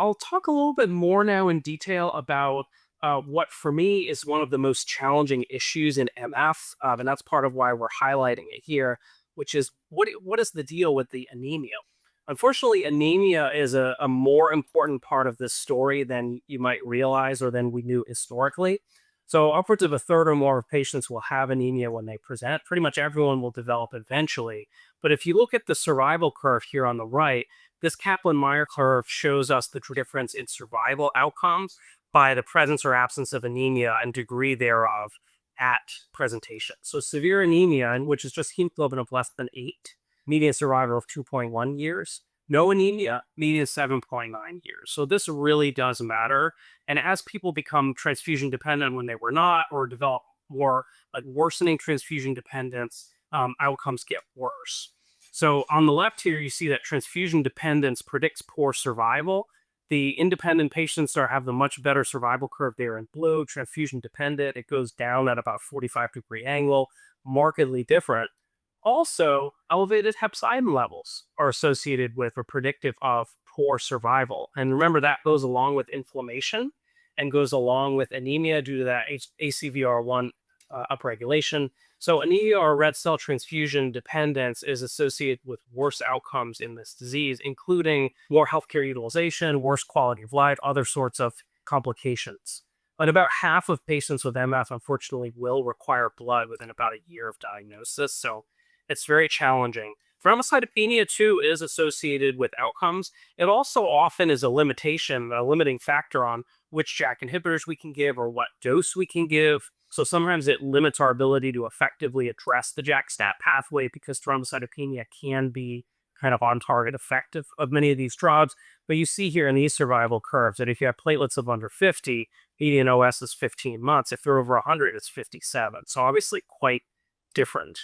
I'll talk a little bit more now in detail about what for me is one of the most challenging issues in MF, and that's part of why we're highlighting it here, which is what is the deal with the anemia? Unfortunately, anemia is a more important part of this story than you might realize or than we knew historically. So, upwards of a third or more of patients will have anemia when they present. Pretty much everyone will develop eventually. But if you look at the survival curve here on the right, this Kaplan-Meier curve shows us the difference in survival outcomes by the presence or absence of anemia and degree thereof at presentation. So severe anemia, which is just hemoglobin of less than 8, median survival of 2.1 years. No anemia, median 7.9 years. So this really does matter. And as people become transfusion dependent when they were not, or develop more like worsening transfusion dependence, outcomes get worse. So on the left here, you see that transfusion dependence predicts poor survival. The independent patients have the much better survival curve there in blue. Transfusion dependent, it goes down at about 45-degree angle, markedly different. Also, elevated hepcidin levels are associated with or predictive of poor survival. And remember, that goes along with inflammation and goes along with anemia due to that ACVR1 upregulation. So anemia or red cell transfusion dependence is associated with worse outcomes in this disease, including more healthcare utilization, worse quality of life, other sorts of complications. And about half of patients with MF, unfortunately, will require blood within about a year of diagnosis. So it's very challenging. Thrombocytopenia, too, is associated with outcomes. It also often is a limitation, a limiting factor on which JAK inhibitors we can give or what dose we can give. So sometimes it limits our ability to effectively address the JAK-STAT pathway because thrombocytopenia can be kind of on target effect of many of these drugs. But you see here in these survival curves that if you have platelets of under 50, median OS is 15 months. If they're over 100, it's 57. So obviously quite different.